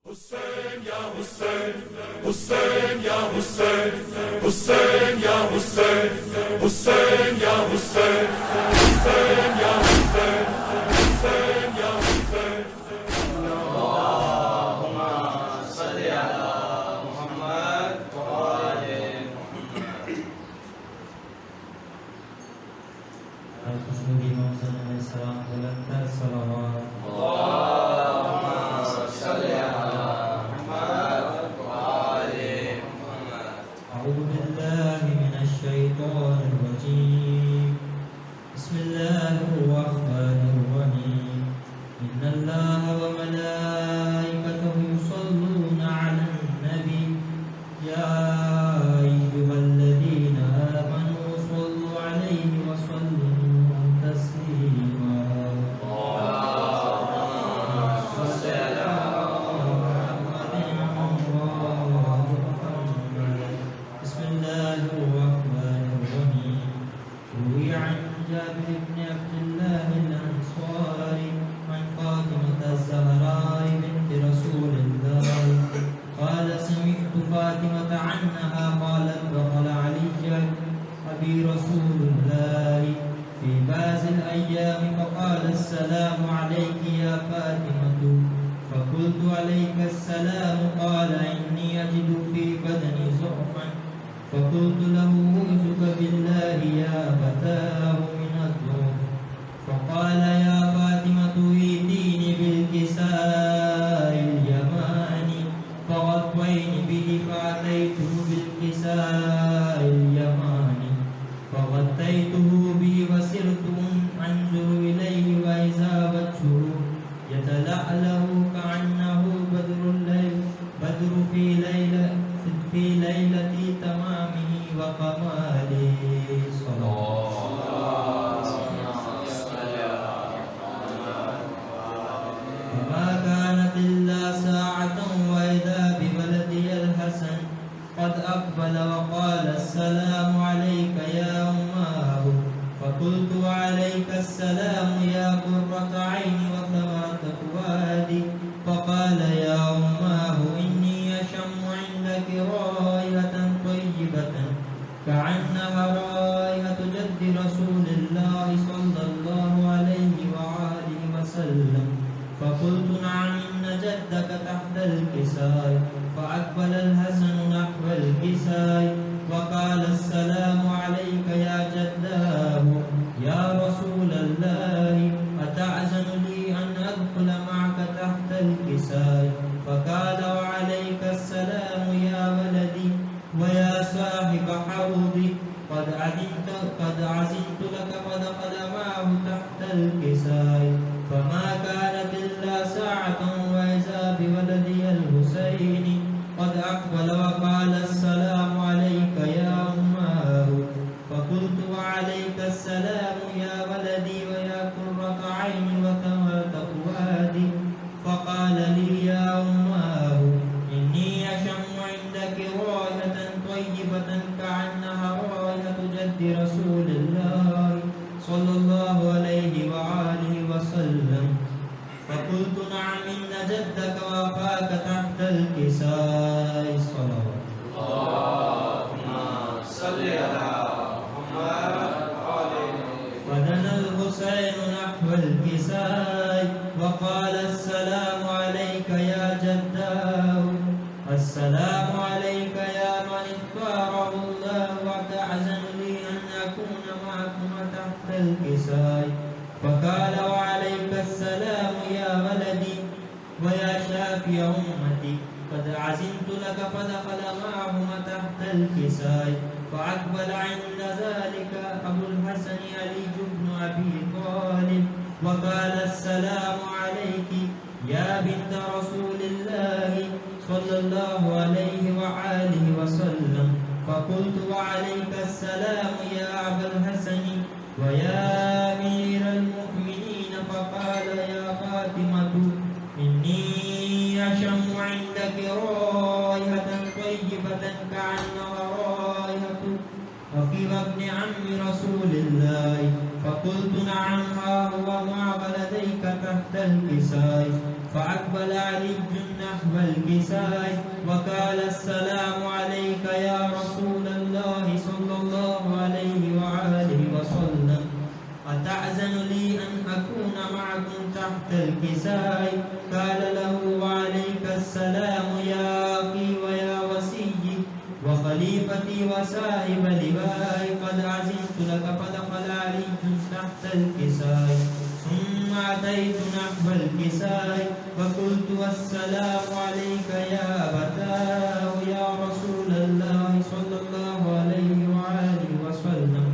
حسین یا حسین حسین یا حسین حسین یا حسین حسین یا حسین حسین یا حسین حسین یا حسین اللهم صل على محمد وآل محمد. خوشنودی محسن علیہ السلام بلند کر صلوات. اللهم صل على محمد وآل محمد. أعوذ بالله من الشيطان الرجيم. بسم الله الرحمن الرحيم. إن الله وملائكته يصلون على النبي يا أيها الذين آمنوا صلوا عليه وسلموا تسليما. اللهم صل على بسم الله الرحمن الرحيم. روي عن جابر بن عبد الله الأنصاري عن فاطمة الزهراء بنت رسول الله قال سمعت فاطمة عنها قالت دخل علي أبي رسول الله في بعض الأيام فقال السلام عليك يا فاطمة فقلت عليك السلام قال إني أجد في بدني ضعفا فقلت له أعوذك بالله يا فتاه من الضعف فقال يا فاطمة ائتيني بالكساء اليماني فغطيني به فأتيته بالكساء اليماني فغطيته به وسرت أنظر إليه وإذا وجهه يتلألأ كأنه بدر في ليلة تمامه وكماله صلى الله وما كانت إلا ساعة وإذا بولدي الحسن قد أقبل وقال السلام عليك يا أماه فقلت وعليك السلام يا قرة عيني وثمرة فؤادي فقال يا أماه إني أشم عندك رائحة طيبة كأنها رائحة جد رسول الله صلى الله عليه وآله وسلم فقلت نعم إن جدك تحت الكساء فأقبل الحسن نحو الكساء وقال السلام عليك يا جداه يا رسول الله أتعزم لي أن أدخل معك تحت الكساء فقال وعليك السلام يا ولدي ويا صاحب حوضي قد عزمت لك فدخل معه تحت الكساء فما كانت إلا ساعة وإذا بولدي الحسين قد أقبل وقال السلام عليك يا أماه فقلت وعليك السلام يا ولدي ويا قرة عيني وثمرة فؤادي فقال لي يا أماه إني أشم عندك رائحة طيبة كأنها رائحة جد رسول الله صلى الله عليه وآله وسلم فقلت نعم إن جدك وأخاك تحت الكساء صلوات. اللهم صل على محمد وآل ودنا الحسين نحو الكساء وقال السلام عليك يا جداه السلام عليك يا من اختاره الله وتعزم لي أن أكون معكم تحت الكساء فقال وعليك السلام يا ولدي ويا شافي أمتي قد عزمت لك فدخل معهما تحت الكساء فأقبل عند ذلك أبو الحسن علي بن أبي طالب وقال السلام عليك يا بنت رسول الله صلى الله عليه وآله وسلم فقلت وعليك السلام يا أبا الحسن ويا أمير المؤمنين فقال يا فاطمة إني أشم عندك رائحة طيبة كأنها رائحة أخي وابن عم رسول الله فقلت نعم ها هو مع ولديك تحت الكساء فأقبل علي نحو الكساء وقال السلام عليك يا رسول الله صلى الله عليه وآله وسلم أتأذن لي أن أكون معكم تحت الكساء؟ قال له وعليك السلام يا أخي ويا وسيي وخليفتي وصاحب لواء قد عزمت لك. فدخل علي تحت الكساء ثم أتيت نحو الكساء فقلت السلام عليك يا أبتاه يا رسول الله صلى الله عليه وآله وسلم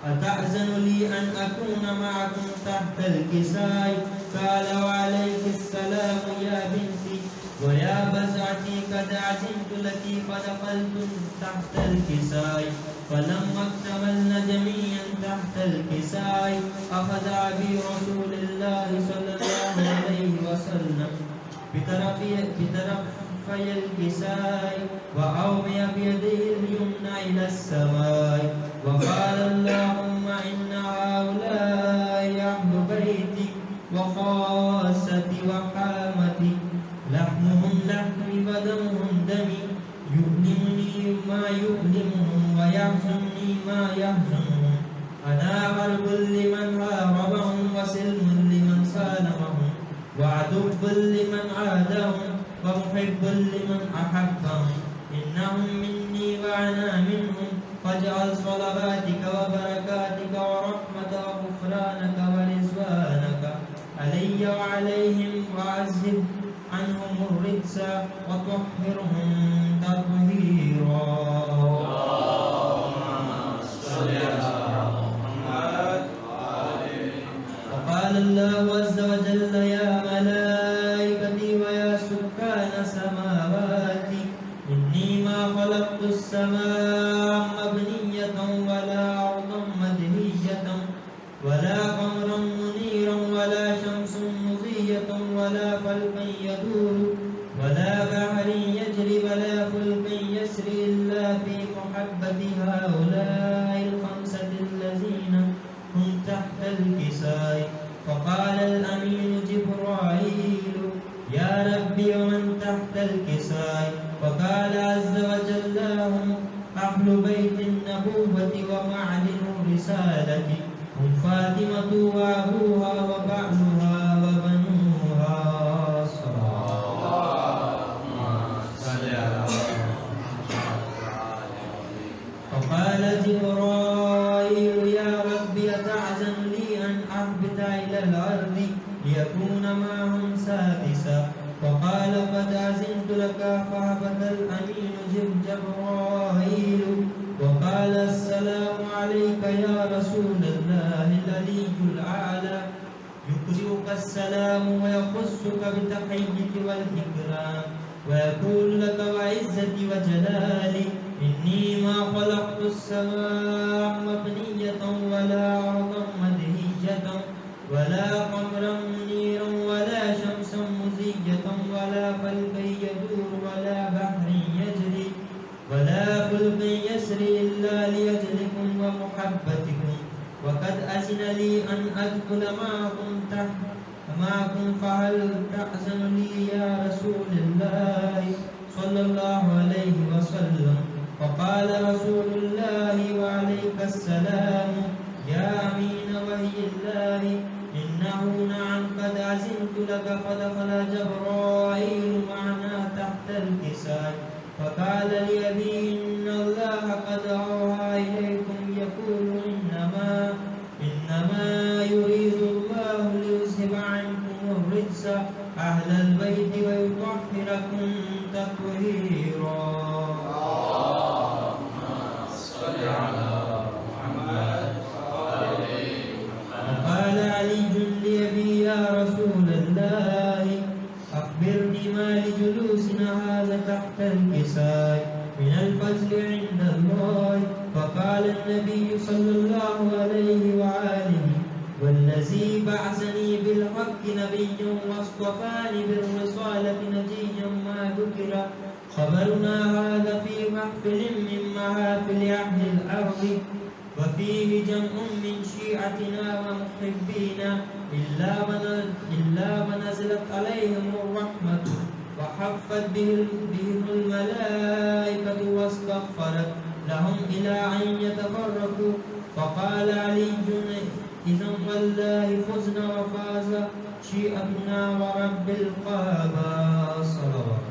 أتأذن لي أن أكون معكم تحت الكساء؟ قال وعليك السلام يا بنتي ويا بزعتي قد عزمت لك. فدخلت تحت الكساء فلما اكتملنا جميعا تحت الكساء أخذ أبي رسول الله صلى الله عليه وسلم بطرفي الكساء وأومي بيده اليمنى إلى السماء وقال اللهم إن هؤلاء أهل بيتي وخاصتي وحامتي لحمهم لحمي ودمهم دمي يؤلمني ما يؤلمهم ويحزنني ما يحزنهم. أنا غرب لمن هاربهم وسلم لمن سالمهم وعدو لمن عادهم ومحب لمن أحبهم. إنهم مني وأنا منهم فاجعل صلواتك وبركاتك ورحمتك وغفرانك ورضوانك علي وعليهم وعذب عنهم الرجس وطهرهم تطهيرا. وقال الله عز وجل يا ملائكتي ويا سكان سماواتي إني ما خلقت السماء مبنية ولا أرضا مدهية ولا قمرا منيرا ولا شمس مضية ولا فلكا يدور ولا بحر يجري ولا فلك يسري إلا في محبة هؤلاء الخمسة الذين هم تحت الكساء. فقال الأمين جبرائيل يا ربي ومن تحت الكساء؟ فقال عز وجل هم أهل بيت النبوة ومعدن الرسالة هم فاطمة وأبوها وبعلها وبنوها. فقال جبرائيل يا ربي أتعزم لي أن أهبط إلى الأرض ليكون معهم سادسا؟ فقال قد أذنت لك. فهبط الأمين جبرائيل وقال السلام عليك يا رسول الله العلي الأعلى يقرئك السلام ويخصك بالتحية والإكرام ويقول لك وعزتي وجلالي إني ما خلقت السماء مبنية ولا أرضا مدهية ولا قمرا منيرا ولا شمسا مزية ولا فلكا يدور ولا بحر يجري ولا فلك يسري إلا لأجلكم ومحبتكم. وقد أذن لي أن أدخل معكم فهل تأذن لي يا رسول الله صلى الله عليه وسلم؟ فقال رسول الله وعليك السلام يا أمين وحي الله إنه نعم قد أذنت لك. فدخل جبرائيل معنا تحت الكساء فقال لأبي إن الله قد أوحى إليكم يقول إنما يريد الله ليذهب عنكم الرجس أهل البيت ويطهركم تطهيرا. وقال علي لأبي يا رسول الله أخبرني ما لجلوسنا هذا تحت الكساء من الفضل عند الله. فقال النبي صلى الله عليه وآله والذي بعثني بالحق نبيا واصطفاني بالرسالة نجيا ما ذكر خبرنا هذا في محفل من محافل أهل الأرض وفيه جمع من شيعتنا ومحبينا إلا ونزلت عليهم الرحمة وحفت بهم الملائكة واستغفرت لهم إلى أن يتفرقوا. فقال علي إذا والله فزنا وفاز شيعتنا ورب الكعبة. صلوات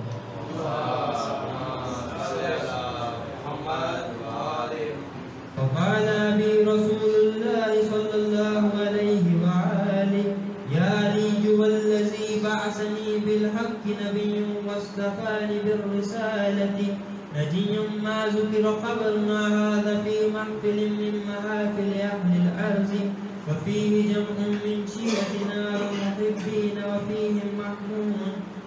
فقال أبي رسول الله صلى الله عليه وآله يا علي والذي بعثني بالحق نبي واصطفاني بالرسالة نجي ما ذكر قبلنا هذا في محفل من محافل أهل الأرض وفيه جمع من شيعتنا ومحبين وفيهم محموم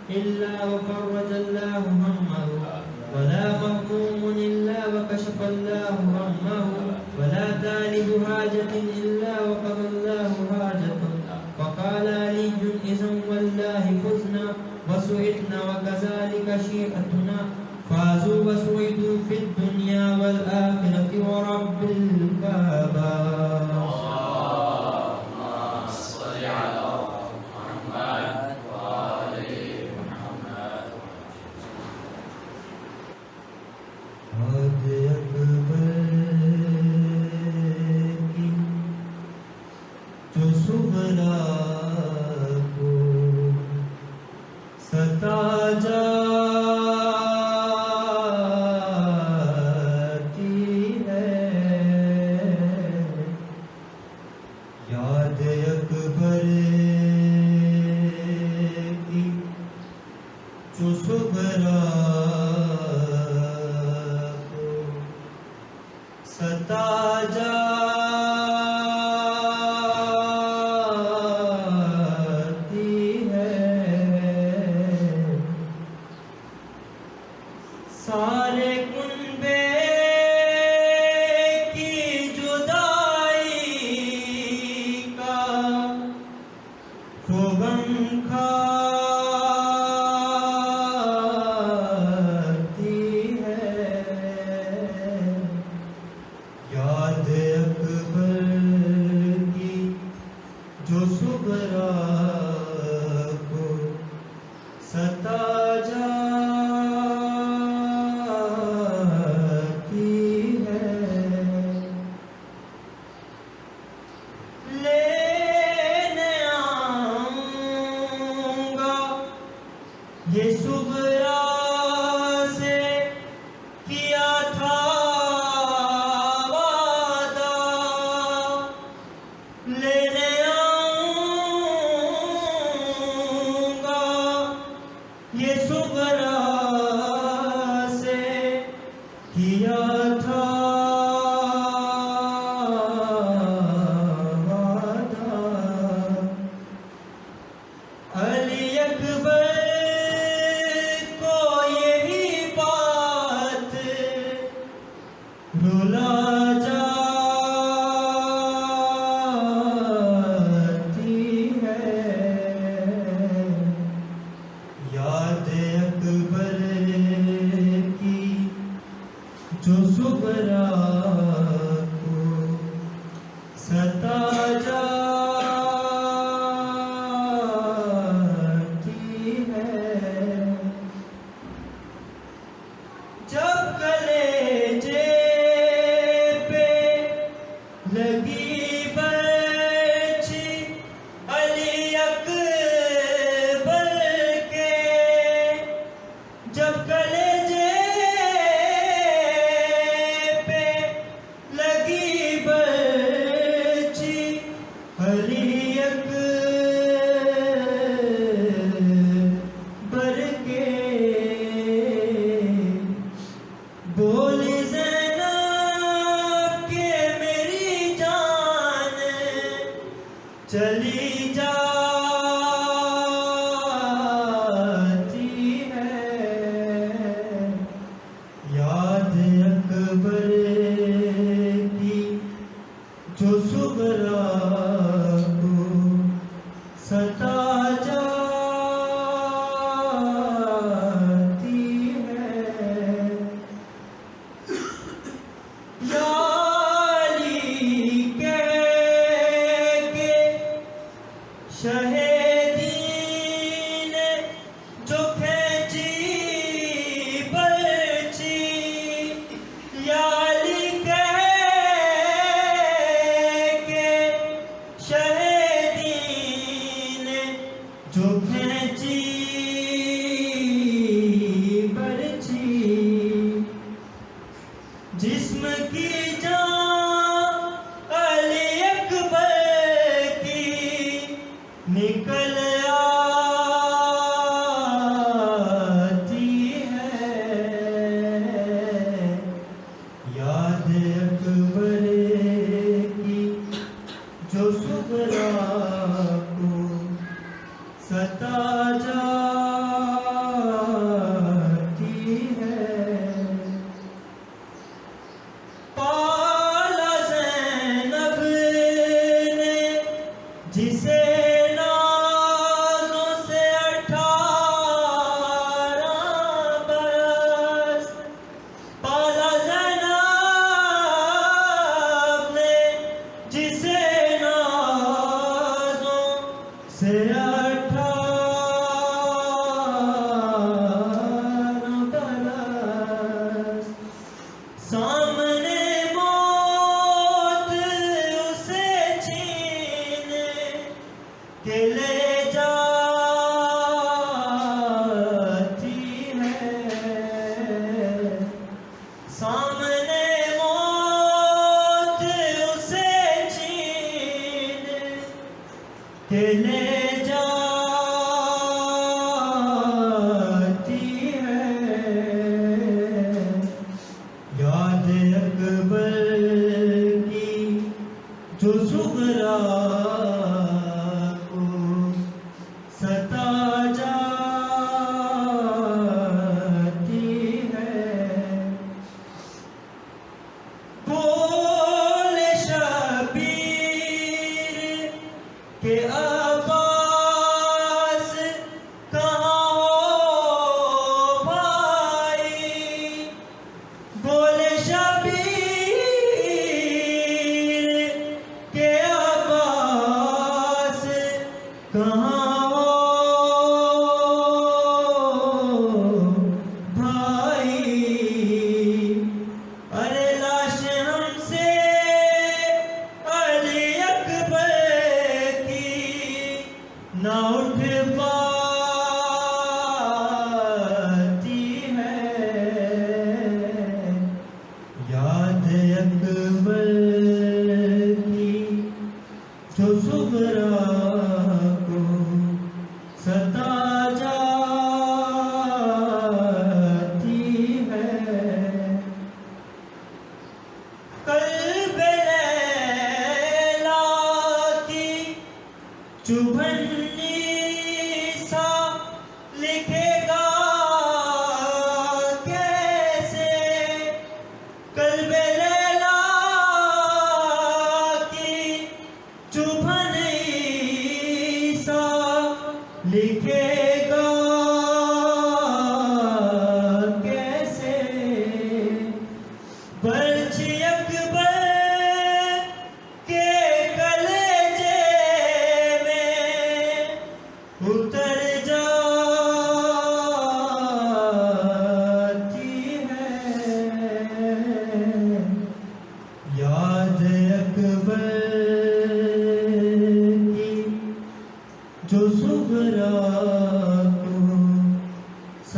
إلا وفرج الله همه ولا مهموم إلا وكشف الله همه ولا طالب حاجة إلا وقضى الله حاجته. فقال علي إذا والله فزنا وسعدنا وكذلك شيعتنا فازوا وسعدوا في الدنيا والآخرة ورب الكعبة.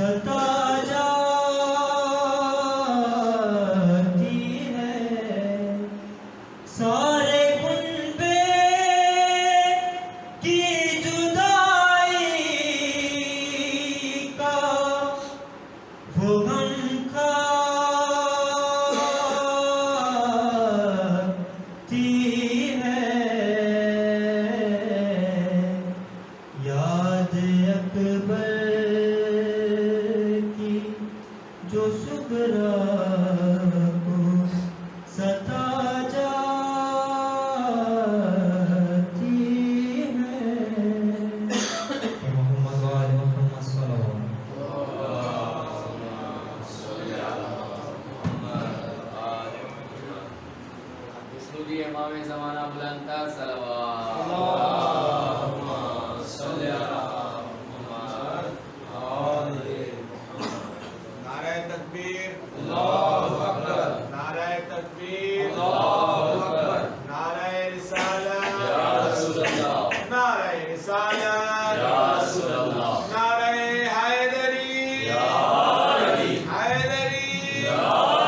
ستا جاتی ہے سارے کنبے کی جدائی کا وہ غم کھاتی ہے یاد اکبر کی جو سغرا کو ستا جاتی ہے محمد وآل محمد صلوات مسلوبی امام زمانہ بلند تر صلوات نعرہ تکبیر اللہ اکبر نعرہ تکبیر اللہ اکبر نعرہ رسالت یا رسول اللہ نعرہ رسالت یا رسول اللہ نعرہ حیدری یا علی حیدری یا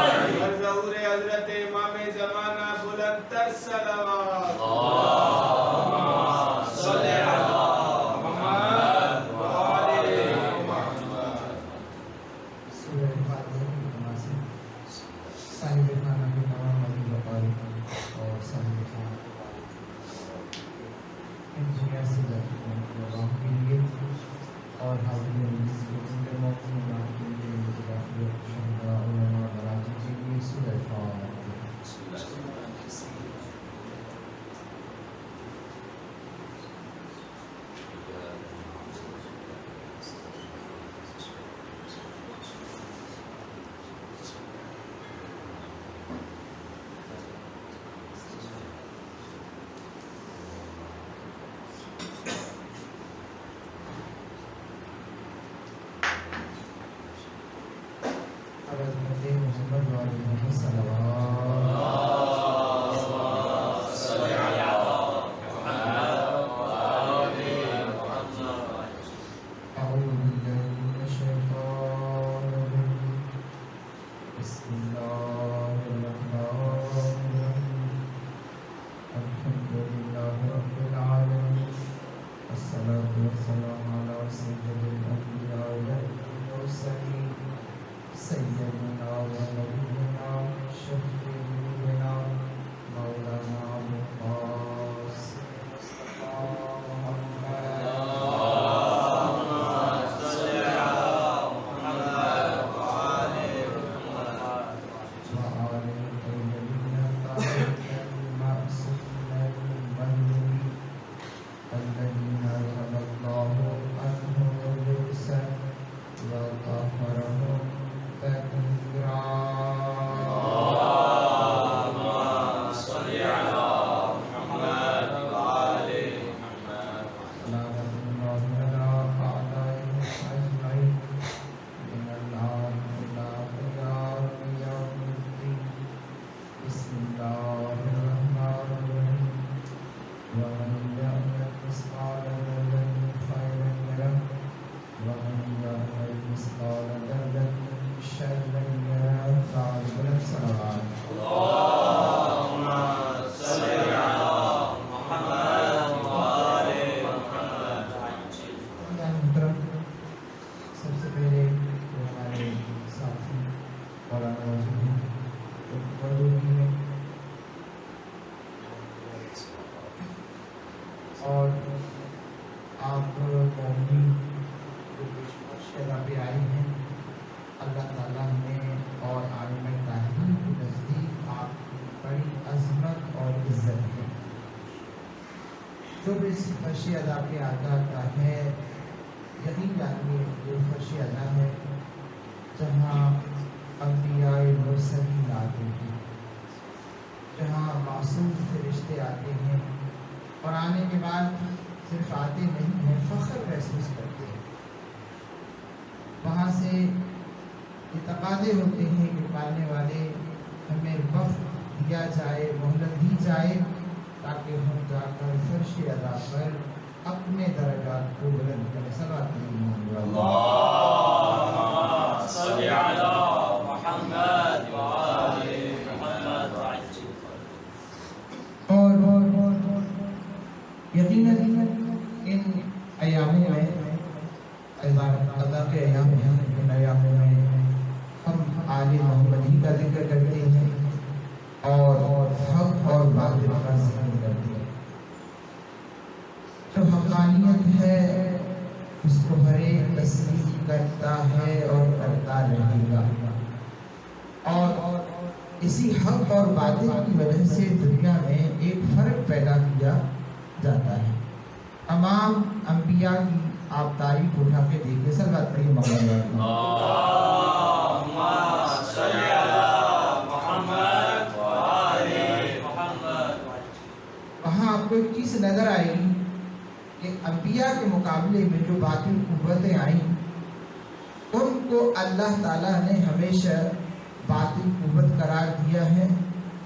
علی ظہور حضرت امام زمانہ بلند تر صلوات اللہم صلی علی محمد وآل محمد سورہ فاتحہ کی نمازیں صاحب خانہ کے تمام علی وقاری اور صاحب خانہ انجینئر سے لوگوں کے لیے اور حاضرین مجلس کے پورے موقع میں کے لیے متداخل شہداء علماء مراجع کے لیے سورہ فاتحہ حضرت محمد وآل محمد صلوات صلی علی محمد وآل محمد أعوذ بالله من الشيطان الرجيم بسم الله الرحمن الرحيم الحمد لله رب العالمين والصلاة والسلام على سيد الأنبياء والمرسلين سيدنا ونبينا شفيعنا مولانا أبو القاسم مصطفى محمد صلی علی محمد وآل محمد وآل الطيبين الطاهرين المعصومين المهديين الذين أذهب الله عنهم الرجس وطهرهم تطهيرا اللهم صل على محمد وآل محمد لعنة الله على أعدائهم أجمعين من الآن إلى قيام يوم الدين بسم الله الرحمن الرحيم ومن يعمل مثقال ذرة خيرا يره ومن يعمل مثقال ذرة شرا يره تعالى الصلوات اللهم صل على محمد وآل محمد محترم سب سے پہلے جو ہمارے ساتھی مولانا موجود ہیں موجودگی میں اور آپ مومنین جو شہدا پہ آئے ہیں اللہ تعالیٰ نے اور عالم تحریر کے نزدیک آپ کی بڑی عظمت اور عزت ہے جو بھی اس فرش ادا پہ آتا ہے یقین جانیے یہ فرش ادا ہے جہاں انبیاء مرسلین آتے ہیں جہاں معصوم فرشتے آتے ہیں اور آنے کے بعد صرف آتے نہیں ہیں فخر محسوس کرتے ہیں وہاں سے یہ تقاضے ہوتے ہیں کہ پالنے والے ہمیں وقت دیا جائے مہلت دی جائے تاکہ ہم جا کر فرش ادا پر اپنے درجات کو بلند کریں صلوات اللہ اس کو ہر ایک تسلیم کرتا ہے اور کرتا رہے گا، اور اسی حق اور باطل کی وجہ سے دنیا میں ایک فرق پیدا کیا جاتا ہے۔ تمام انبیاء کی آپ تاریخ اٹھا کے دیکھیں، سر بات پڑھیے مولانا، وہاں آپ کو ایک چیز نظر آئے گی کہ انبیاء کے مقابلے میں جو باطل قوتیں آئیں ان کو اللہ تعالیٰ نے ہمیشہ باطل قوت قرار دیا ہے،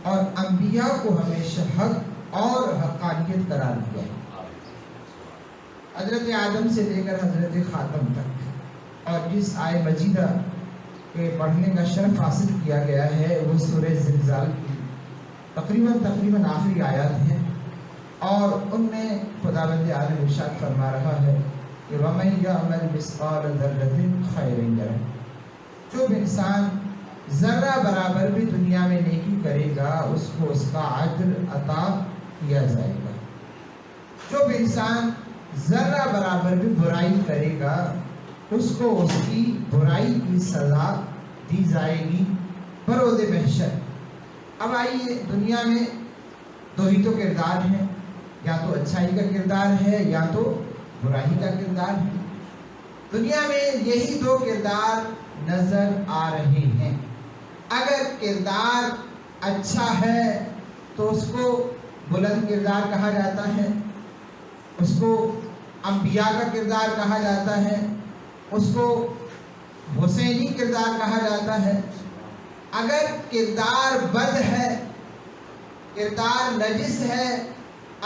اور انبیاء کو ہمیشہ حق اور حقانیت قرار دیا ہے۔ حضرت آدم سے لے کر حضرت خاتم تک، اور جس آئے مجیدہ کے پڑھنے کا شرف حاصل کیا گیا ہے وہ سورہ زلزال کی تقریباً آخری آیات ہیں، اور ان میں خداوند عالم ارشاد فرما رہا ہے کہ وَمَن يَعْمَلْ مِثْقَالَ ذَرَّةٍ خَيْرًا يَرَهُ، جو بھی انسان ذرہ برابر بھی دنیا میں نیکی کرے گا اس کو اس کا اجر عطا کیا جائے گا، جو بھی انسان ذرہ برابر بھی برائی کرے گا اس کو اس کی برائی کی سزا دی جائے گی بروز محشر۔ اب آئیے، دنیا میں دو ہی تو کردار ہیں، یا تو اچھائی کا کردار ہے یا تو برائی کا کردار ہے۔ دنیا میں یہی دو کردار نظر آ رہے ہیں۔ اگر کردار اچھا ہے تو اس کو بلند کردار کہا جاتا ہے، اس کو انبیاء کا کردار کہا جاتا ہے، اس کو حسینی کردار کہا جاتا ہے۔ اگر کردار بد ہے، کردار نجس ہے،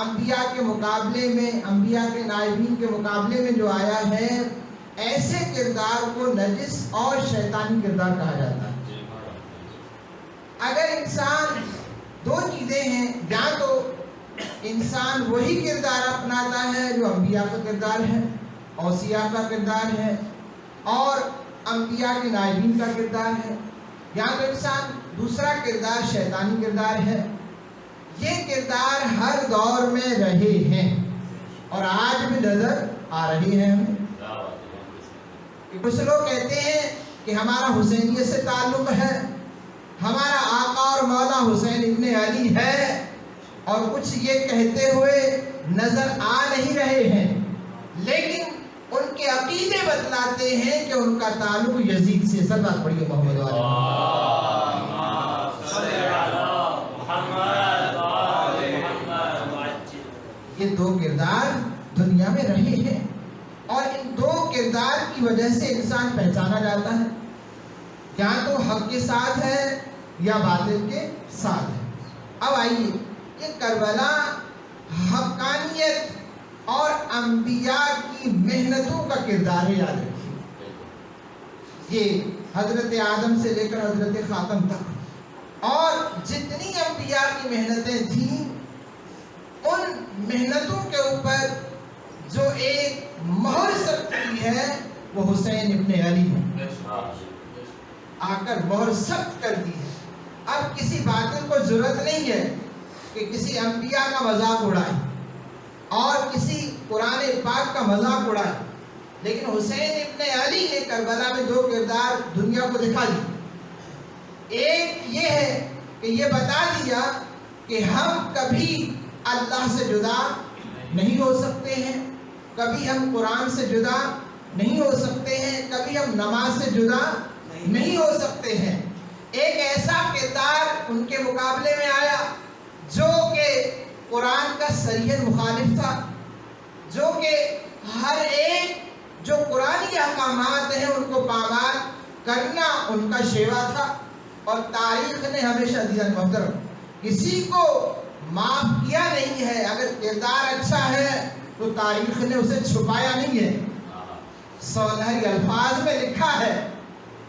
انبیاء کے مقابلے میں، انبیاء کے نائبین کے مقابلے میں جو آیا ہے، ایسے کردار کو نجس اور شیطانی کردار کہا جاتا ہے۔ اگر انسان دو چیزیں ہیں، یا تو انسان وہی کردار اپناتا ہے جو انبیاء کا کردار ہے، اوصیاء کا کردار ہے اور انبیاء کے نائبین کا کردار ہے، یا تو انسان دوسرا کردار شیطانی کردار ہے۔ یہ کردار ہر دور میں رہے ہیں اور آج بھی نظر آ رہی ہے ہمیں۔ کچھ لوگ کہتے ہیں کہ ہمارا حسینیت سے تعلق ہے، ہمارا آقا اور مولا حسین ابن علی ہے، اور کچھ یہ کہتے ہوئے نظر آ نہیں رہے ہیں، لیکن ان کے عقیدے بتلاتے ہیں کہ ان کا تعلق یزید سے۔ سب بات پڑھیے محمد یہ دو کردار دنیا میں رہے ہیں، اور ان دو کردار کی وجہ سے انسان پہچانا جاتا ہے، یا تو حق کے ساتھ ہے یا باطل کے ساتھ ہے۔ اب آئیے، یہ کربلا حقانیت اور انبیاء کی محنتوں کا کردار ہے، یاد رکھیے۔ یہ حضرت آدم سے لے کر حضرت خاتم تک، اور جتنی انبیاء کی محنتیں تھیں، ان محنتوں کے اوپر جو ایک مہر سخت کی ہے وہ حسین ابن علی نے آ کر مہر سخت کر دی ہے۔ اب کسی باطل کو ضرورت نہیں ہے کہ کسی انبیاء کا مذاق اڑائے اور کسی قرآن پاک کا مذاق اڑائے، لیکن حسین ابن علی نے کربلا میں دو کردار دنیا کو دکھا دی۔ ایک یہ ہے کہ یہ بتا دیا کہ ہم کبھی اللہ سے جدا نہیں ہو سکتے ہیں، کبھی ہم قرآن سے جدا نہیں ہو سکتے ہیں، کبھی ہم نماز سے جدا نہیں ہو سکتے ہیں۔ ایک ایسا کردار ان کے مقابلے میں آیا جو کہ قرآن کا صریحاً مخالف تھا، جو کہ ہر ایک جو قرآنی احکامات ہیں ان کو پامال کرنا ان کا شیوا تھا، اور تاریخ نے ہمیشہ عزیزاً محترم کسی کو معاف کیا نہیں ہے۔ اگر کردار اچھا ہے تو تاریخ نے اسے چھپایا نہیں ہے، سونہری الفاظ میں لکھا ہے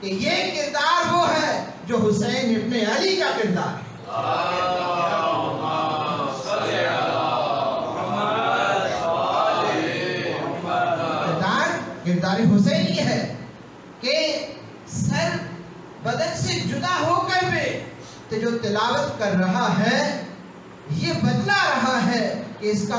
کہ یہ کردار وہ ہے جو حسین ابن علی کا کردار ہے۔ کردار حسینی ہے کہ سر بدن سے جدا ہو کر بھی جو تلاوت کر رہا ہے یہ بتلا رہا ہے کہ اس کا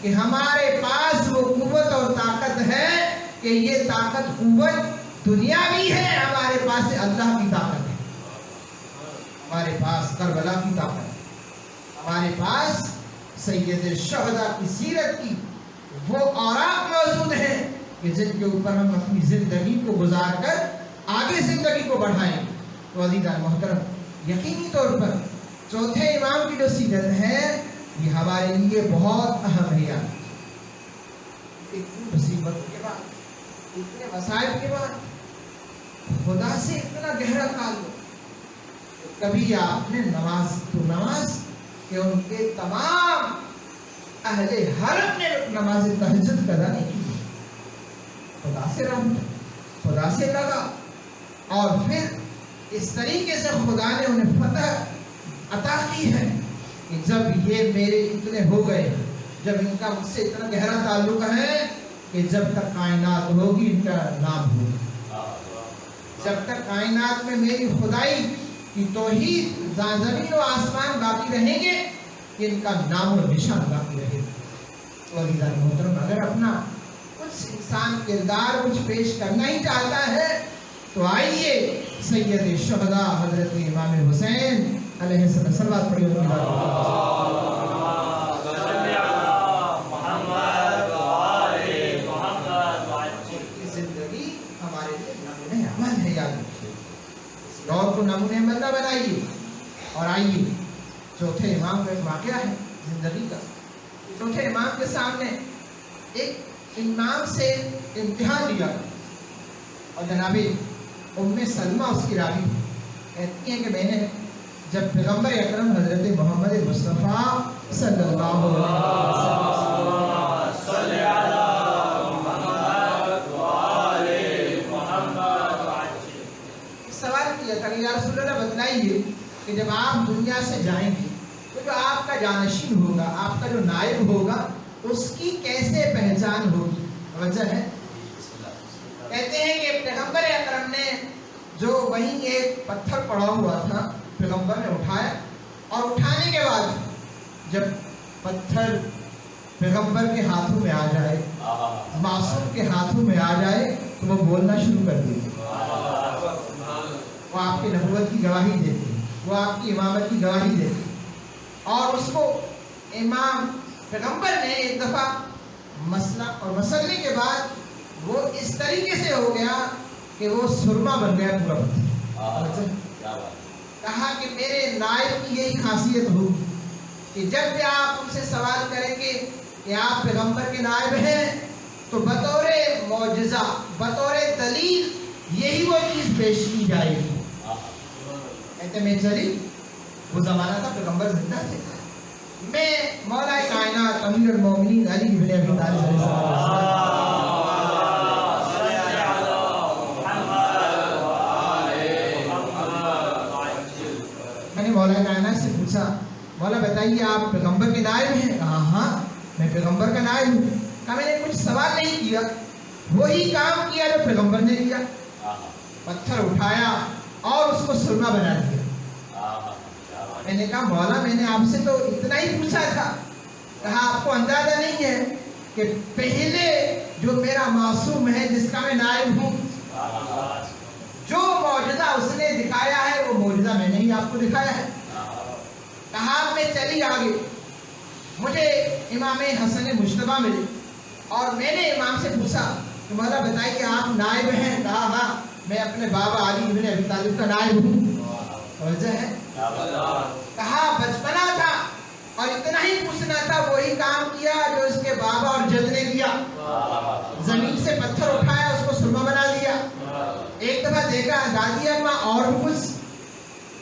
کہ ہمارے پاس وہ قوت اور طاقت ہے کہ یہ طاقت قوت دنیاوی ہے، ہمارے پاس اللہ کی طاقت ہے، ہمارے پاس کربلا کی طاقت ہے، ہمارے پاس سید الشہداء کی سیرت کی وہ اوراق موجود ہیں کہ جن کے اوپر ہم اپنی زندگی کو گزار کر آگے زندگی کو بڑھائیں۔ تو عزیزان محترم، یقینی طور پر چوتھے امام کی جو سیرت ہے یہ ہمارے لیے بہت اہم ہے۔ اتنی مصیبتوں کے بعد، اتنے مسائل کے بعد خدا سے اتنا گہرا تعلق، کبھی آپ نے نماز کہ ان کے تمام اہل حرم نے نماز تہجد قضا نہیں کی، خدا سے رابطہ، خدا سے لگا، اور پھر اس طریقے سے خدا نے انہیں فتح عطا کی ہے کہ جب یہ میرے اتنے ہو گئے، جب ان کا مجھ سے اتنا گہرا تعلق ہے کہ جب تک کائنات ہوگی ان کا نام ہوگا، جب تک کائنات میں میری خدائی کی توحید زمین و آسمان باقی رہیں گے، ان کا نام و نشان باقی رہے گا۔ اور عزیزان محترم، اگر اپنا کچھ انسان کردار کچھ پیش کرنا ہی چاہتا ہے تو آئیے سید الشہداء حضرت امام حسین علیہ السلام صلوات پڑھیے ان کی زندگی ہمارے لیے نمونہ عمل ہے، یاد رکھیے، اس دور کو نمونہ عمل نہ بنائیے۔ اور آئیے چوتھے امام کا ایک واقعہ ہے زندگی کا۔ چوتھے امام کے سامنے ایک امام سے امتحان لیا اور جناب ام سلمہ اس کی راوی کہتی ہیں کہ میں نے جب پیغمبر اکرم حضرت محمد مصطفیٰ صلی اللہ علیہ وسلم سوال کیا تھا کہ یا رسول اللہ بتلائیے کہ جب آپ دنیا سے جائیں گے تو جو آپ کا جانشین ہوگا، آپ کا جو نائب ہوگا، اس کی کیسے پہچان ہوگی؟ وجہ ہے، کہتے ہیں کہ پیغمبر اکرم نے جو وہیں ایک پتھر پڑا ہوا تھا پیغمبر نے اٹھایا، اور اٹھانے کے بعد جب پتھر پیغمبر کے ہاتھوں میں آ جائے، معصوم کے ہاتھوں میں آ جائے، تو وہ بولنا شروع کر دیتے، وہ آپ کی نبوت کی گواہی دیتے، وہ آپ کی امامت کی گواہی دیتے۔ اور اس کو امام پیغمبر نے ایک دفعہ مسئلہ اور مسئلے کے بعد وہ اس طریقے سے ہو گیا کہ وہ سرما بن گیا پورا پتھر۔ کہا کہ میرے نائب کی یہی خاصیت ہوگی کہ جب بھی آپ ان سے سوال کریں گے کہ آپ پیغمبر کے نائب ہیں تو بطور معجزہ، بطور دلیل یہی وہ چیز پیش کی جائے گی۔ کہتے میں چلی، وہ زمانہ تھا پیغمبر زندہ تھے، میں مولا کائنات امیر المومنین علی بن ابی طالب علیہ السلام میں نے مولا کائنات سے پوچھا، مولا بتائیے آپ پیغمبر کے نائب ہیں؟ کہا ہاں میں پیغمبر کا نائب ہوں۔ کہا میں نے کچھ سوال نہیں کیا، وہی کام کیا جو پیغمبر نے کیا، پتھر اٹھایا اور اس کو سرما بنا دیا۔ میں نے کہا مولا میں نے آپ سے تو اتنا ہی پوچھا تھا۔ کہا آپ کو اندازہ نہیں ہے کہ پہلے جو میرا معصوم ہے جس کا میں نائب ہوں، جو معجزہ اس نے دکھایا ہے وہ معجزہ میں نے ہی آپ کو دکھایا ہے۔ کہا میں چلی آگے، مجھے امام حسن مجتبیٰ ملے اور میں نے امام سے پوچھا کہ مولا بتائیے آپ نائب ہیں؟ کہا ہاں میں اپنے بابا علی بن ابی طالب کا نائب ہوں۔ وجہ ہے، کہا بچپنا تھا اور اتنا ہی پوچھنا تھا، وہی کام کیا جو اس کے بابا اور جد نے کیا، زمین سے پتھر اٹھایا اس کو سرما بنا دیا۔ ایک دفعہ دیکھا دادی اماں اور کچھ،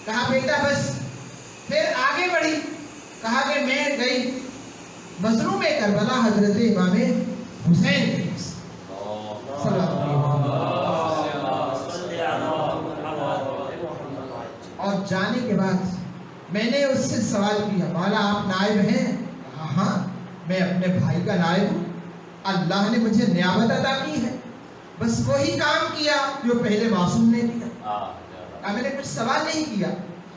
کہا بیٹا بس، پھر آگے بڑھی، کہا کہ میں گئی مظلوم کربلا حضرت امام حسین صلی اللہ علیہ اور جانے کے بعد میں نے اس سے سوال کیا مولا آپ نائب ہیں؟ کہا ہاں میں اپنے بھائی کا نائب ہوں، اللہ نے مجھے نیابت عطا کی ہے، بس وہی کام کیا جو پہلے معصوم نے کیا۔ کہا میں نے کچھ سوال نہیں کیا۔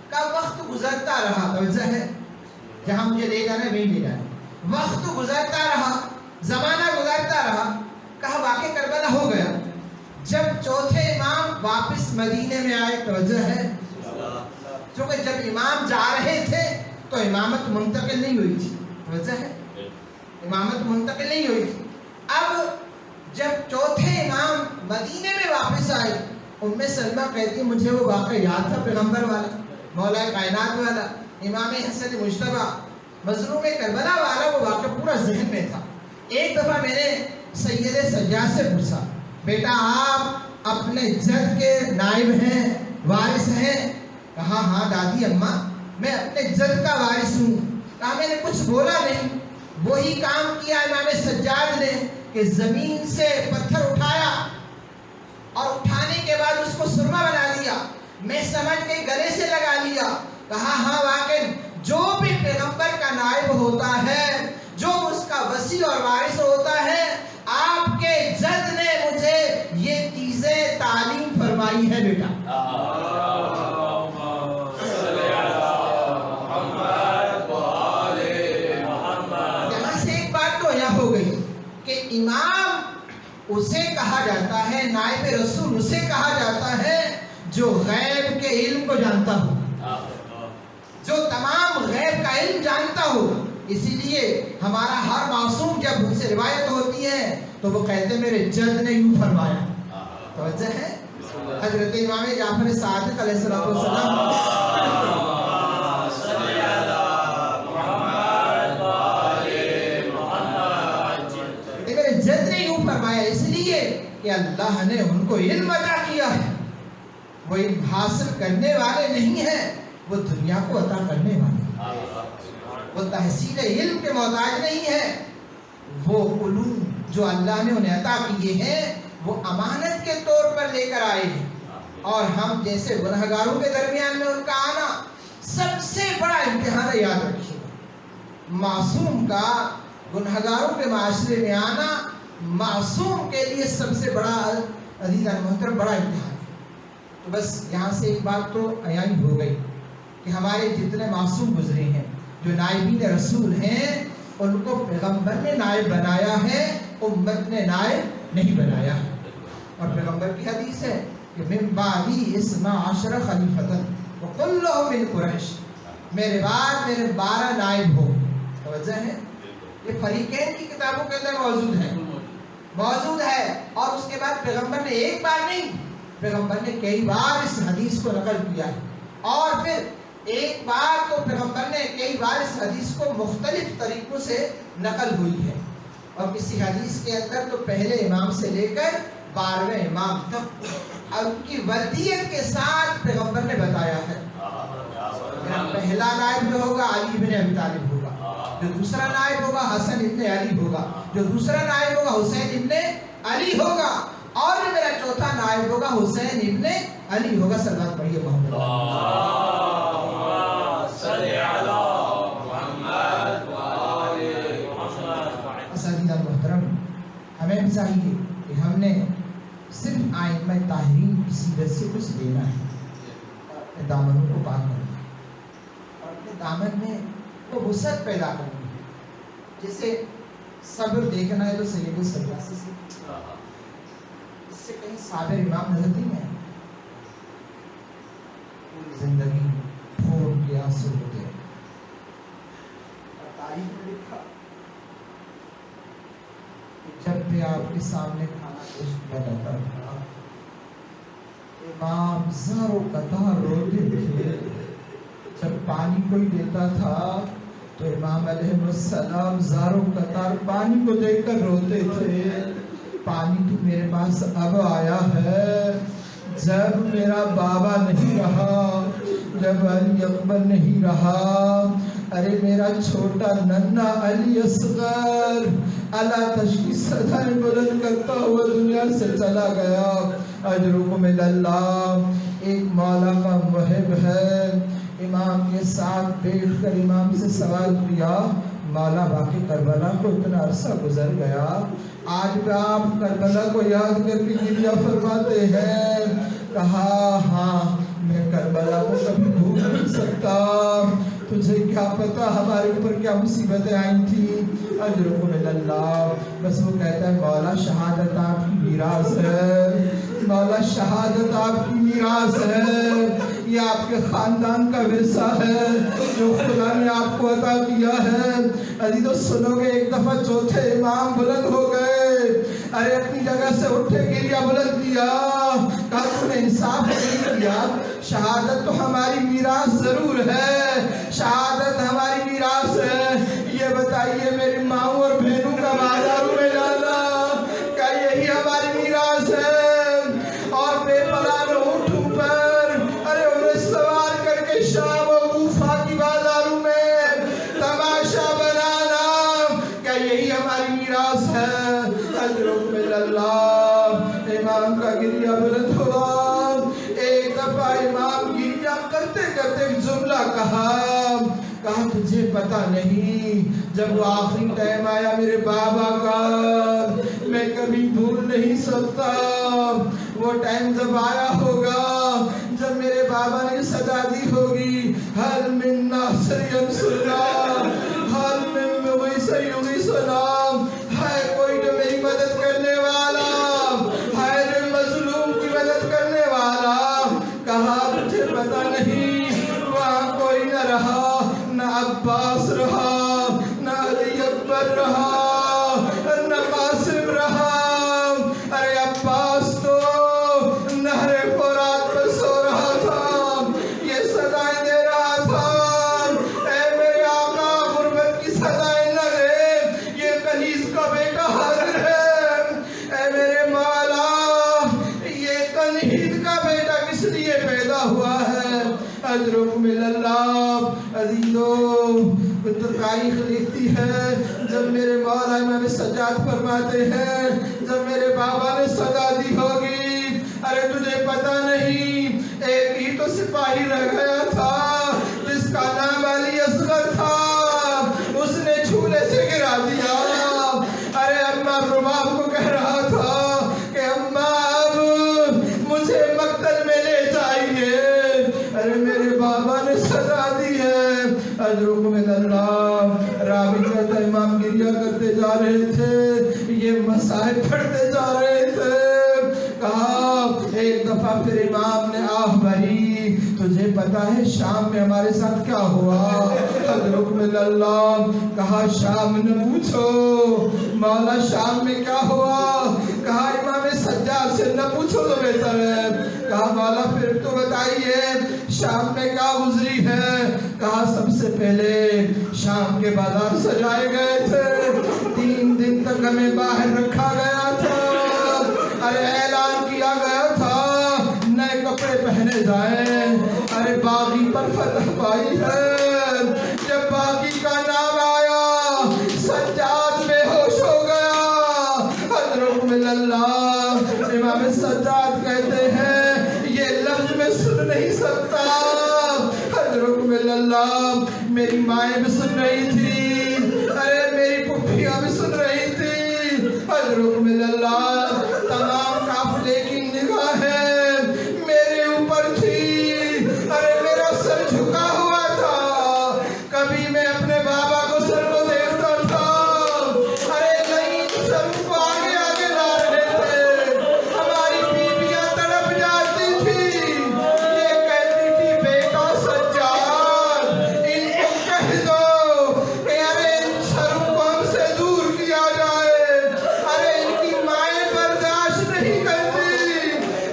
کہا وقت گزرتا رہا، توجہ ہے، جہاں مجھے لے جانا ہے وہیں لے جانا۔ وقت گزرتا رہا، زمانہ گزرتا رہا، کہا واقع کربلا ہو گیا۔ جب چوتھے امام واپس مدینے میں آئے، توجہ ہے، کیونکہ جب امام جا رہے تھے تو امامت منتقل نہیں ہوئی تھی، توجہ ہے، امامت منتقل نہیں ہوئی تھی۔ اب جب چوتھے امام مدینے میں واپس آئے، ام سلمہ کہتی مجھے وہ واقعہ یاد تھا، پیغمبر والا، مولا کائنات والا، امام حسن مجتبی، مظلوم کربلا والا، وہ واقعہ پورا ذہن میں تھا۔ ایک دفعہ میں نے سید سجاد سے پوچھا، بیٹا آپ اپنے جد کے نائب ہیں، وارث ہیں؟ کہا ہاں دادی اماں میں اپنے جد کا وارث ہوں۔ کہا میں نے کچھ بولا نہیں، وہی کام کیا امام سجاد نے کہ زمین سے پتھر اٹھایا اور اٹھانے کے بعد اس کو سرما بنا دیا، میں سمجھ کے گلے سے لگا لیا۔ کہا ہاں واقع جو بھی پیغمبر کا نائب ہوتا ہے، جو اس کا وصی اور وارث ہوتا ہے، آپ کے جد نے مجھے یہ چیزیں تعلیم فرمائی ہے بیٹا۔ یہاں سے ایک بات تو یہ ہو گئی کہ امام اسے کہا جاتا ہے، نائب رسول اسے کہا جاتا ہے جو غیب کے علم کو جانتا ہو، جو تمام غیب کا علم جانتا ہو۔ اسی لیے ہمارا ہر معصوم جب ان سے روایت ہوتی ہے تو وہ کہتے ہیں میرے جد نے یوں فرمایا، توجہ ہے۔ حضرت امام جعفر صادق علیہ السلام میرے جد نے یوں فرمایا، اس لیے کہ اللہ نے ان کو علم عطا کیا ہے۔ وہ علم حاصل کرنے والے نہیں ہیں، وہ دنیا کو عطا کرنے والے، وہ تحصیل علم کے محتاج نہیں ہے۔ وہ علوم جو اللہ نے انہیں عطا کیے ہیں وہ امانت کے طور پر لے کر آئے ہیں، اور ہم جیسے گنہگاروں کے درمیان میں ان کا آنا سب سے بڑا امتحان ہے، یاد رکھیے گا۔ معصوم کا گنہگاروں کے معاشرے میں آنا معصوم کے لیے سب سے بڑا، عزیزان محترم، بڑا امتحان ہے۔ تو بس یہاں سے ایک بات تو عیان ہو گئی کہ ہمارے جتنے معصوم گزرے ہیں، جو نائبین رسول ہیں، ان کو پیغمبر نے نائب بنایا ہے، امت نے نائب نہیں بنایا ہے۔ اور پیغمبر کی حدیث ہے کہ من بعدی 12 خلیفتن وکلہم من قریش، میرے بعد میرے 12 نائب ہو۔ توجہ ہے، یہ فریقین کی کتابوں کے اندر موجود ہے۔ اور اس کے بعد پیغمبر نے ایک بار نہیں، پیغمبر نے کئی بار اس حدیث کو نقل کیا ہے، اور پھر ایک بار تو پیغمبر نے کئی بار اس حدیث کو مختلف طریقوں سے نقل ہوئی ہے۔ اور کسی حدیث کے اندر تو پہلے امام سے لے کر 12ویں امام تک اور ان کی وردیت کے ساتھ پیغمبر نے بتایا ہے۔ پہلا نائب جو ہوگا علی بن ابی طالب ہوگا، جو دوسرا نائب ہوگا حسن ابن علی ہوگا، جو دوسرا نائب ہوگا حسین ابن علی ہوگا، اور جو میرا چوتھا نائب ہوگا حسین ابن علی ہوگا۔ صلوات پڑھیے محمد محترم۔ ہمیں بھی چاہیے کہ ہم نے صرف ائمہ طاہرین کی سیرت سے کچھ لینا ہے، اپنے دامنوں کو پاک کرنا ہے، اور اپنے دامن میں وہ وسعت پیدا کرنی ہے۔ جیسے صبر دیکھنا ہے تو سید السجاد سے، اس سے کہیں صابر امام نظر نہیں ہے۔ پوری زندگی خون کے آنسو ہوتے ہیں، اور تاریخ میں لکھا جب بھی آپ کے سامنے کھانا پیش کیا جاتا تھا، امام زاروں قطار روتے تھے۔ جب پانی کوئی دیتا تھا تو امام علیہ السلام زاروں قطار پانی کو دیکھ کر روتے تھے۔ پانی تو میرے پاس اب آیا ہے، جب میرا بابا نہیں رہا، جب علی اکبر نہیں رہا، ارے میرا چھوٹا ننھا علی اصغر اللہ تشخیص صدائیں بلند کرتا ہوا دنیا سے چلا گیا۔ اجرکم اللہ، ایک مولا کا محب ہے، امام کے ساتھ بیٹھ کر امام سے سوال کیا، مولا باقی کربلا کو اتنا عرصہ گزر گیا، آج بھی آپ کربلا کو یاد کر کے گریہ فرماتے ہیں؟ کہا ہاں، میں کربلا کو کبھی بھول نہیں سکتا۔ تجھے کیا پتا ہمارے اوپر کیا مصیبتیں آئی تھی. اجرکم اللہ. بس وہ کہتا ہے مولا شہادت آپ کی میراث ہے, مولا شہادت آپ کی میراث ہے, یہ آپ کے خاندان کا ورثہ ہے جو خدا نے آپ کو عطا کیا ہے. عزیزو سنو گے, ایک دفعہ چوتھے امام بلند ہو گئے, ارے اپنی جگہ سے اٹھے, گریا بلند کیا, کہا تم نے انصاف نہیں کیا, شہادت تو ہماری میراث ضرور ہے, شہادت ہماری میراث ہے, یہ بتائیے میری ماؤں اور بہنوں کا بازاروں میں جانا کیا یہی ہماری میراث ہے؟ اور بے پناہ اونٹوں پر ارے انہیں سوار کر کے شام و کوفہ کی بازاروں میں تماشا بنانا کیا یہی ہماری میراث ہے؟ اجرکم اللہ. امام کا گریہ بلند ہوا. ایک دفعہ امام گریہ کرتے کرتے ایک جملہ کہا تجھے پتا نہیں جب وہ آخری ٹائم آیا میرے بابا کا میں کبھی بھول نہیں سکتا. وہ ٹائم جب آیا ہوگا جب میرے بابا نے صدا دی ہوگی حل من ناصر ینصرنا, حل من مغیث یغیثنا, ہے کوئی جو میری مدد کرنے والا, ہے جو مظلوم کی مدد کرنے والا. کہا مجھے پتا نہیں, وہاں کوئی نہ رہا, نہ عباس رہا, نہ علی اکبر رہا, نہ قاسم رہا. ارے عباس تو نہر فرات پر سو رہا تھا, یہ صدائیں دے رہا تھا, اے میرے آقا غربت کی صدائیں نہ دے, یہ کنیز کا بیٹا حاضر ہے. اے میرے مولا یہ کنیز کا بیٹا کس لیے پیدا ہوا ہے؟ اجرکم اللہ. عزیزو تاریخ لکھتی ہے جب میرے مولا امام سجاد فرماتے ہیں جب میرے بابا نے صدا دی ہوگی, ارے تجھے پتا نہیں ایک ہی تو سپاہی رہ گیا تھا جس کا نام علی اصغر تھا, اس نے جھولے سے گرا دیا. ارے اماں رباب کو کہہ رہا تھا کہ اماں اب مجھے مقتل میں لے جائیے. ارے میرے بابا نے صدا دی ہے. اجرکم اللہ. راوی کہتا امام گریہ کرتے جا رہے تھے, یہ مسائل پڑھتے جا رہے تھے. کہا ایک دفعہ پھر امام نے آہ بھری, تجھے پتا ہے شام میں ہمارے ساتھ کیا ہوا؟ اجرکم اللہ. کہا شام نہ پوچھو, مولا شام میں کیا ہوا؟ کہا امام سجاد سے نہ پوچھو تو بہتر ہے. کہا مولا پھر تو بتائیے شام میں کیا گزری ہے؟ کہا سب سے پہلے شام کے بازار سجائے گئے تھے, 3 دن تک ہمیں باہر رکھا گیا تھا. ارے اعلان کیا گیا تھا نئے کپڑے پہنے جائیں, ارے باغی پر فتح پائی ہے. جب باغی کا نام آیا سجاد بے ہوش ہو گیا. اجرکم اللہ. امام سجاد کہتے ہیں یہ لفظ میں سن نہیں سکتا. اجرکم اللہ. میری مائیں بھی سن رہی تھی, ارے میری پھوپھیاں بھی سن رہی تھی. اجرکم اللہ. تمام قافلے کی نگاہیں میرے اوپر تھی. ارے میرا سر جھکا ہوا تھا, کبھی میں اپنے بابا کو سر کو دیکھتا تھا, ارے نہیں سر کو آگے آگے لا رہے تھے. ہماری بیویاں تڑپ جاتی تھی, یہ کہتی تھی بیٹا سجاد ان کو کہہ دو کہ ارے ان سروں کو ہم سے دور کیا جائے. ارے ان کی مائیں برداشت نہیں کرتی.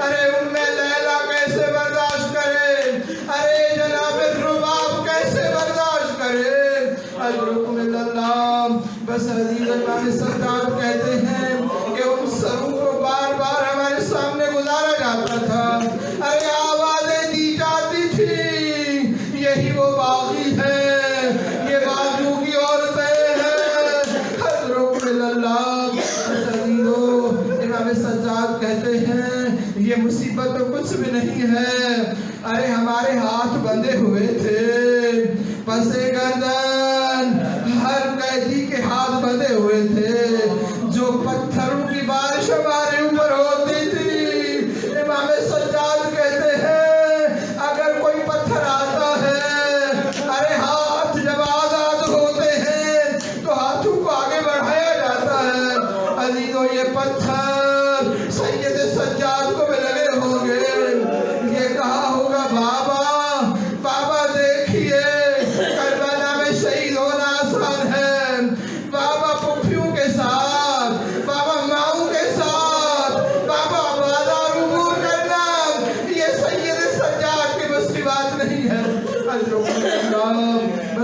ارے ام لیلا کیسے برداشت کرے, ارے جناب رباب کیسے برداشت کرے. اجرکم اللہ. بس عزیز امام سجاد کہتے ہیں کہ ان سروں کو بار بار ہمارے سامنے گزارا جاتا تھا, ارے آوازیں دی جاتی تھی یہی وہ باغی ہے, یہ باغیوں کی عورتیں ہیں. اجرکم اللہ. عزیزو امام سجاد کہتے ہیں یہ مصیبت تو کچھ بھی نہیں ہے. ارے ہمارے ہاتھ بندھے ہوئے تھے, پسے گردن ہر قیدی کے ہاتھ بندھے ہوئے تھے, جو پتھروں کی بارش ہمارے اوپر ہوتی تھی. امام سجاد کہتے ہیں اگر کوئی پتھر آتا ہے, ارے ہاں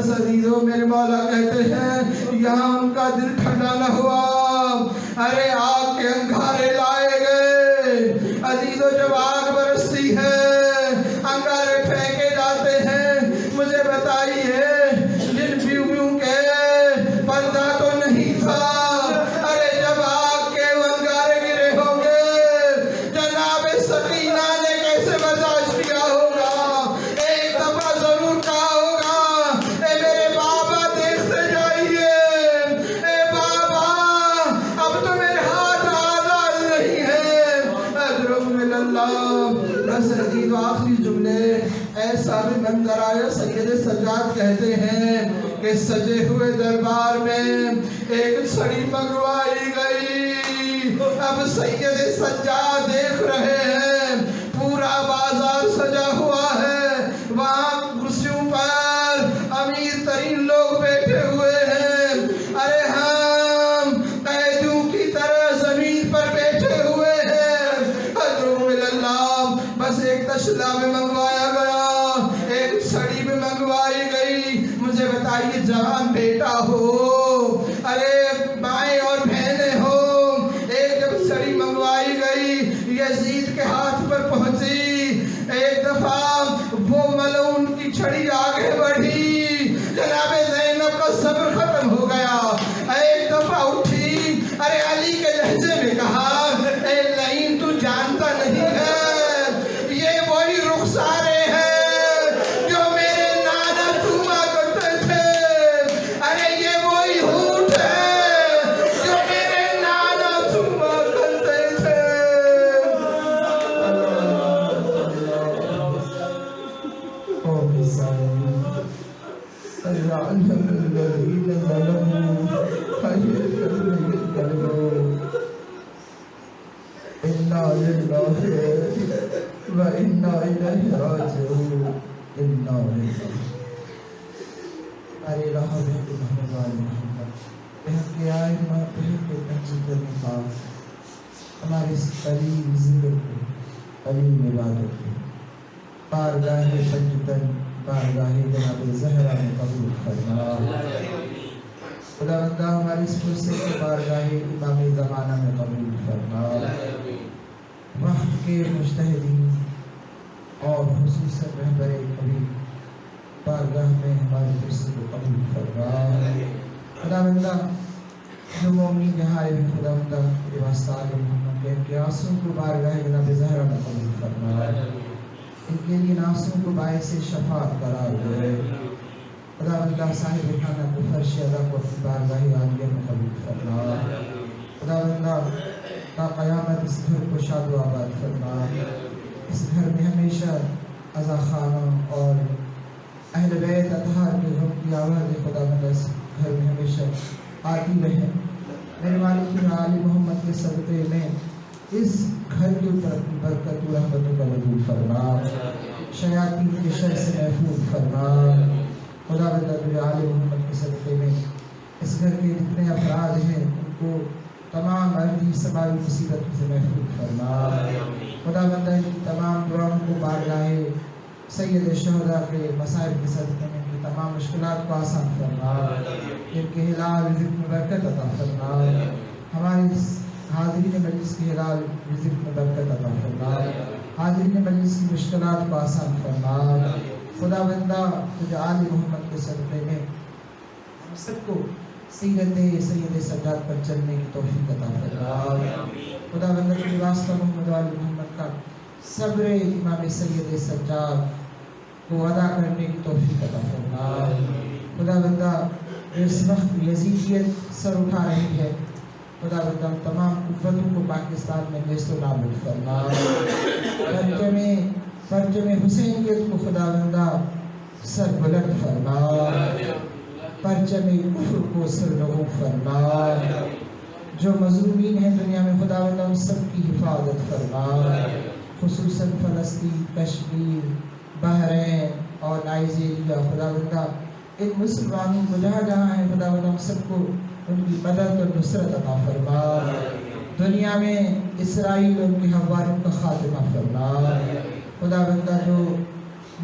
بس عزیزوں میرے مولا کہتے ہیں یہاں ان کا دل ٹھنڈا نہ ہوا، ارے آگ کے انگارے لائے گئے۔ عزیزوں جب آگ برستی ہے انگارے پھینکے جاتے ہیں، مجھے بتائیے جن بیویوں کے پردہ تو نہیں تھا، ارے جب آگ کے انگارے گرے ہوں گے جناب سکینہ نے کیسے برداشت کیا ہوگا؟ ایک دفعہ ضرور کہا ہوگا اے میرے بابا دیکھتے جائیے، اے بابا اب تو میرے ہاتھ آزاد نہیں ہے، اجرم من اللہ۔ بس عزیز آخری جملے ایسا بھی منظر آیا، سید سجاد کہتے ہیں کہ سجے ہوئے دربار میں ایک چھڑی منگوائی گئی۔ اب سید سجاد دیکھ رہے ہیں پورا بازار سجا ہوا ہے، وہاں کرسیوں پر امیر ترین لوگ بیٹھے ہوئے ہیں، ارے ہم قیدیوں کی طرح زمین پر بیٹھے ہوئے ہیں، حضرت اللہ۔ بس ایک تشلا بھی منگوایا گیا، ایک چھڑی بھی منگوائی گئی۔ مجھے بتائیے جوان بیٹا ہو، ارے بھائی اور بہنیں ہو، ایک جب چھڑی منگوائی گئی یزید کے ہاتھ پر پہنچی، ایک دفعہ وہ ملعون کی چھڑی آگے بڑھی، جناب زینب کا صبر ختم ہو گیا، ایک دفعہ اٹھی، ارے علی کے لہجے میں کہا اے لعین تو جانتا نہیں ہے یہ وہی رخسارے ہیں جو میرے نانا چوما کرتے تھے، ارے یہ وہی ہونٹ ہے جو میرے نانا چوما کرتے تھے۔ ارے رہا بہت محمد والی محمد بہت کے آئے بہت کے تنجید نفاق ہمارے اس قلیل ذکر کو قلیل عبادت کو بارگاہ سجدن بارگاہ جناب زہرا میں قبول فرما۔ خدا بندہ ہماری اس فرصے کے بارگاہ امام زمانہ میں قبول فرما۔ وقت کے مجتہدین اور خصوصاً رہبر کبھی بارگاہ میں ہماری فرصے کو قبول فرما۔ خدا بندہ جو مومنین جہاں آئے ہیں خدا بندہ یہ واسطہ آل محمد کے آنسوں کو بارگاہ جناب زہرا میں قبول فرما، ان کے لیے آنسوں کو باعث شفاعت قرار دے۔ خدا بندہ صاحب خانہ کو فرش ادا کو اپنی بارگاہ عالیہ میں قبول فرما۔ خدا بندہ تا قیامت اس گھر کو شاد و آباد فرما، اس گھر میں ہمیشہ عزا خانوں اور اہل بیت اطہار کے غم کی آواز خدا بندہ اس گھر میں ہمیشہ آتی رہے۔ میرے مالک علی محمد کے صدقے میں اس گھر کے اوپر اپنی برکت و رحمتوں کا وجود فرما، شیاطین کے شر سے محفوظ فرما۔ خدا بندہ تجھے علی محمد کے صدقے میں اس گھر کے جتنے افراد ہیں ان کو تمام ارضی سماوی مصیبتوں سے محفوظ فرما۔ خدا بندہ ان کی تمام دعاؤں کو بارگاہ سید شہداء کے مصائب کے صدقے میں ان کی تمام مشکلات کو آسان فرما، ان کے حلال رزق میں برکت عطا فرما، ہماری حاضرین مجلس کے حلال رزق میں برکت عطا فرما، حاضرین مجلس کی مشکلات کو آسان فرما۔ خدا بندہ تجھے آل محمد کے صدقے میں ہم سب کو سیرت سید سجاد پر چلنے کی توفیق عطا فرما۔ خدا بندہ تجھے واسطہ محمد و آل محمد کا صبر امام سید سجاد کو ادا کرنے کی توفیق عطا فرما۔ خدا بندہ اس وقت یزیدیت سر اٹھا رہی ہے، خدا بندہ تمام قوتوں کو پاکستان میں نیست و نابود فرما۔ پرچم حسینیت کو خدا بندہ سر بلند فرما، پرچم کفر کو سر نگو فرما، جو مظلومین ہیں دنیا میں خدا بندہ ان سب کی حفاظت فرما، خصوصاً فلسطین، کشمیر، بحرین اور نائجیریا، خدا بندہ ان مسلمانوں کو جہاں جہاں ہیں خدا بندہ ان سب کو ان کی مدد اور نصرت عطا فرما، دنیا میں اسرائیل اور ان کے حواروں کا خاتمہ فرما۔ خدا بندہ جو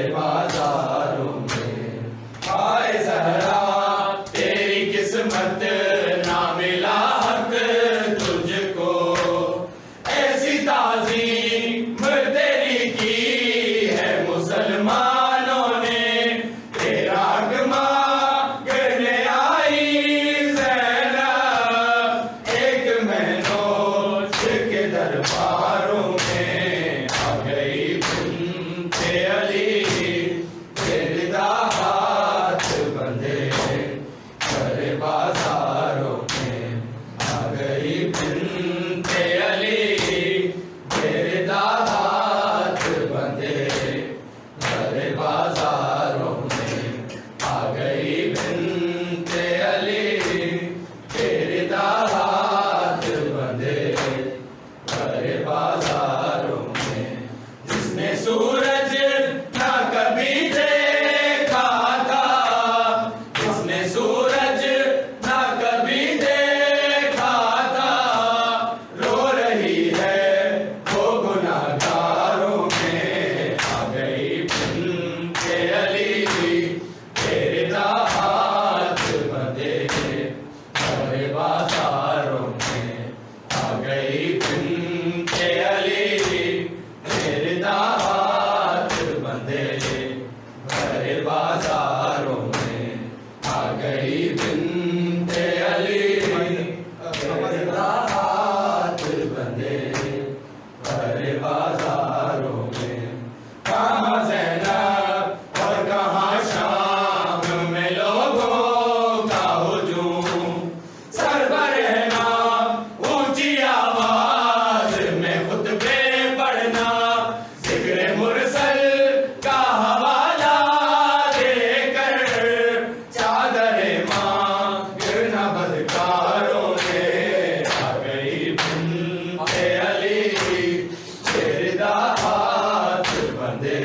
بھرے بازاروں میں آئے زہرا تیری قسمت نہ ملا حق تجھ کو ایسی تعظیم تیری کی ہے مسلمانوں نے تیرا مانگنے آئی زینب ایک مہنوش کے درباروں میں آ گئی بنت علی گردا ہاتھ بندھے بھرے بازاروں میں آ گئی بنت علی گردا ہاتھ بندھے بھرے بازاروں میں آ گئی بنت علی گردا ہاتھ بندھے بھرے بازاروں میں جس نے سورج نہ کبھی دیکھا تھا جس نے سورج نہ کبھی دیکھا تھا رو رہی ہے وہ گناہگاروں میں آ گئی بنت علی گردا ہاتھ بندھے بھرے بازاروں میں آ گئی بنت علی گردا ہاتھ بندھے بھرے بازاروں میں آ گئی بنت علی گردا ہاتھ بندھے بھرے بازاروں میں کہاں زینب اور کہاں شام میں لوگوں کا ہجوم سربراہ اونچی آواز میں خطبے پڑھنا ذکر مرسل کا حوالہ دے کر چادر مانگنا بدکاروں نے آ گئی بنت علی گردا ہاتھ بندھے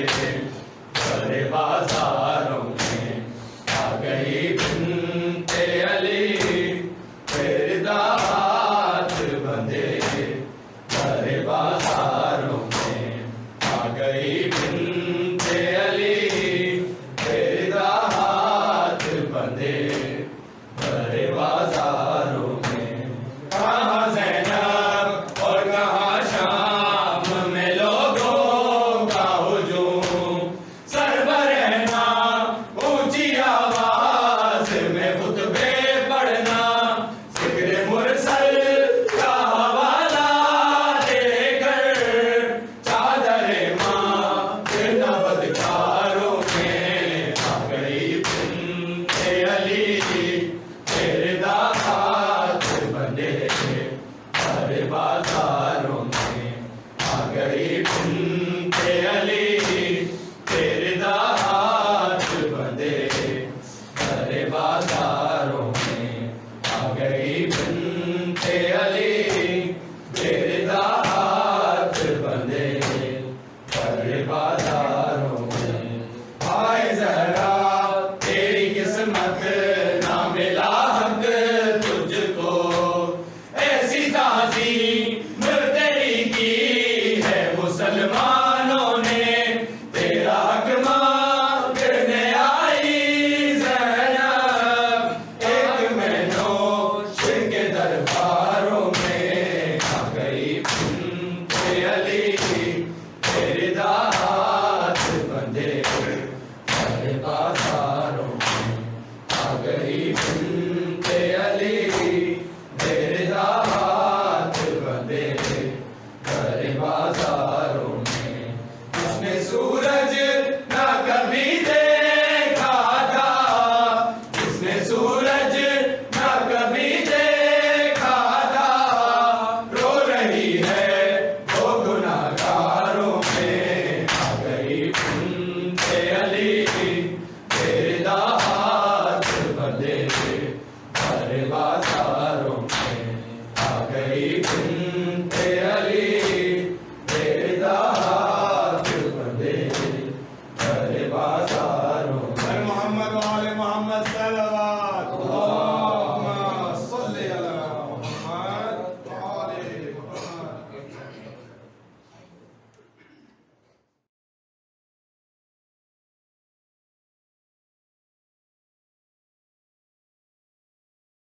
بھرے بازاروں میں آ گئی بنت علی گردا ہاتھ بندھے بھرے بازاروں میں آ گئی بنت علی گردا ہاتھ بندھے بھرے بازاروں میں کہاں زینب اور کہاں شام میں لوگوں کا ہجوم سربراہ اونچی آواز میں خطبے پڑھنا ذکر مرسل کا حوالہ دے کر چادر مانگنا بدکاروں میں آ گئی بنت علی گردا ہاتھ بندھے بھرے بازاروں میں آ گئی بنت علی گردا ہاتھ بندھے بھرے بازاروں میں آ گئی بنت علی گردا ہاتھ بندھے بھرے بازار